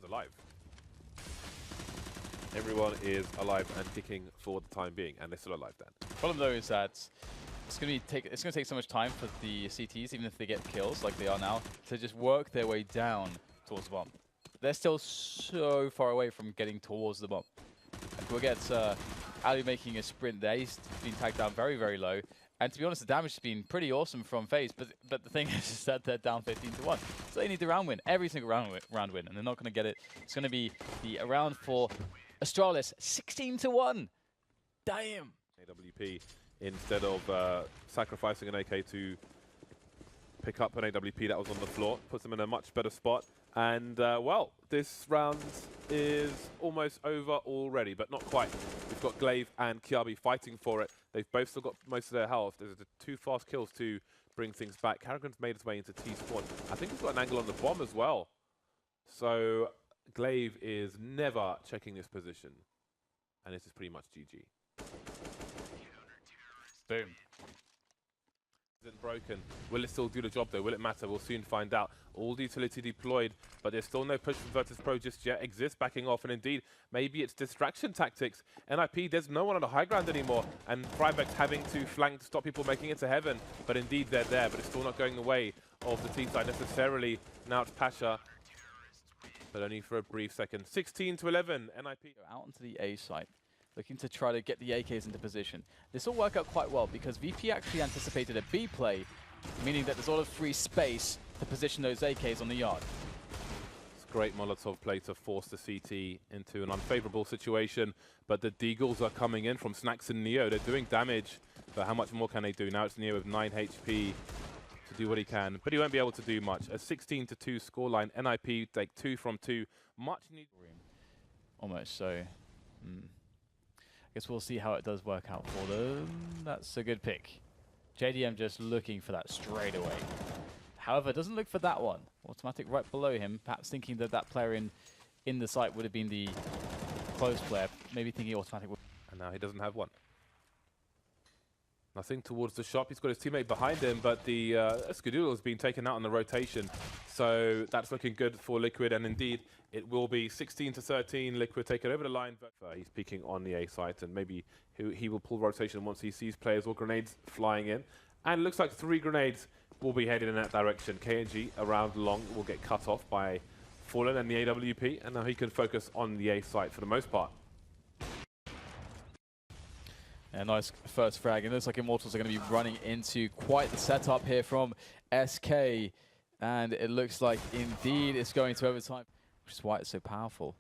Alive. Everyone is alive and kicking for the time being, and they're still alive then. Problem though is that it's going to take so much time for the CTs, even if they get kills like they are now, to just work their way down towards the bomb. They're still so far away from getting towards the bomb. And we'll get Ali making a sprint there. He's been tagged down very, very low. And to be honest, the damage has been pretty awesome from FaZe, but the thing is that they're down 15-1. So they need the round win, every single round win, and they're not going to get it. It's going to be the round for Astralis, 16-1. Damn. AWP, instead of sacrificing an AK to pick up an AWP that was on the floor, puts them in a much better spot. And, well, this round is almost over already, but not quite. We've got Glaive and Kiabi fighting for it. They've both still got most of their health. There's two fast kills to bring things back. Carrigan's made his way into T-spawn. I think he's got an angle on the bomb as well. So Glaive is never checking this position. And this is pretty much GG. Boom. Isn't broken. Will it still do the job though? Will it matter? We'll soon find out. All the utility deployed, but there's still no push from Virtus Pro just yet. Exist backing off, and indeed, maybe it's distraction tactics. NIP, there's no one on the high ground anymore, and Frybeck's having to flank to stop people making it to heaven. But indeed, they're there, but it's still not going the way of the T side necessarily. Now it's Pasha, but only for a brief second. 16-11, NIP. Out onto the A site, looking to try to get the AKs into position. This will work out quite well because VP actually anticipated a B play, meaning that there's a lot of free space to position those AKs on the yard. It's a great Molotov play to force the CT into an unfavorable situation, but the Deagles are coming in from Snacks and Neo. They're doing damage, but how much more can they do? Now it's Neo with 9 HP to do what he can, but he won't be able to do much. A 16-2 scoreline. NIP take 2 from 2. Much need. Almost so. I guess we'll see how it does work out for them. That's a good pick. JDM just looking for that straight away. However, doesn't look for that one. Automatic right below him, perhaps thinking that that player in the site would have been the close player. Maybe thinking automatic would. And now he doesn't have one. Nothing towards the shop. He's got his teammate behind him, but the Skadoodle has been taken out on the rotation. So that's looking good for Liquid, and indeed, it will be 16-13. Liquid taking over the line. But he's peeking on the A site, and maybe he will pull rotation once he sees players or grenades flying in. And it looks like 3 grenades will be headed in that direction. KNG around long will get cut off by Fallen and the AWP, and now he can focus on the A site for the most part. A nice first frag. It looks like Immortals are going to be running into quite the setup here from SK. And it looks like indeed it's going to overtime, which is why it's so powerful.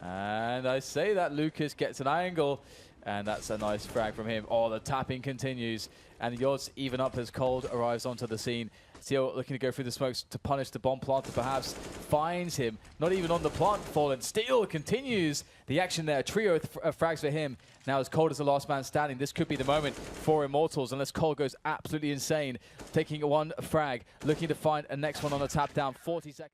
And I say that Lucas gets an angle, and that's a nice frag from him. Oh, the tapping continues, and the odds even up as Cold arrives onto the scene. Seal looking to go through the smokes to punish the bomb planter, perhaps finds him. Not even on the plant, Fallen. Steel continues the action there. Trio of frags for him. Now as Cold as the last man standing, this could be the moment for Immortals, unless Cold goes absolutely insane. Taking one frag, looking to find a next one on the tap down. 40 seconds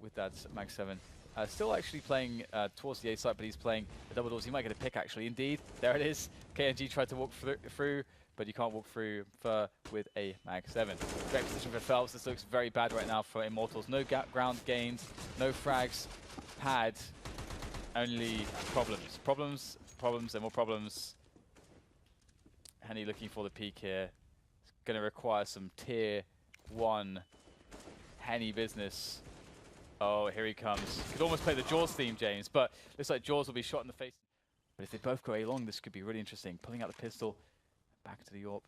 with that Mag 7. Still actually playing towards the A side, but he's playing the double doors. He might get a pick, actually. Indeed, there it is. KNG tried to walk through, but you can't walk through with a Mag 7. Great position for Phelps. This looks very bad right now for Immortals. No ground gains, no frags, pad, only problems. Problems, and more problems. Henny looking for the peak here. It's going to require some tier 1 Henny business. Oh, here he comes. Could almost play the Jaws theme, James, but looks like Jaws will be shot in the face. But if they both go A long, this could be really interesting. Pulling out the pistol, back to the AWP.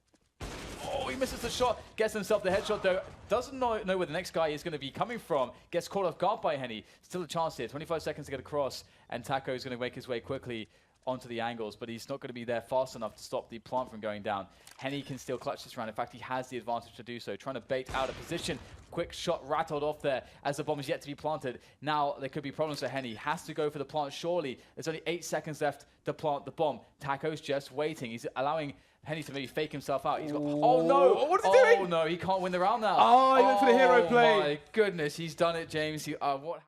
Oh, he misses the shot, gets himself the headshot though. Doesn't know where the next guy is going to be coming from. Gets caught off guard by Henny. Still a chance here, 25 seconds to get across, and Taco is going to make his way quickly onto the angles, but he's not going to be there fast enough to stop the plant from going down. Henny can still clutch this round. In fact, he has the advantage to do so. Trying to bait out a position. Quick shot rattled off there as the bomb is yet to be planted. Now there could be problems for Henny. Has to go for the plant surely. There's only 8 seconds left to plant the bomb. Taco's just waiting. He's allowing Henny to maybe fake himself out. He's got, oh no! What is he doing? Oh no, he can't win the round now. Oh, he went for the hero play. Oh my goodness, he's done it, James. What?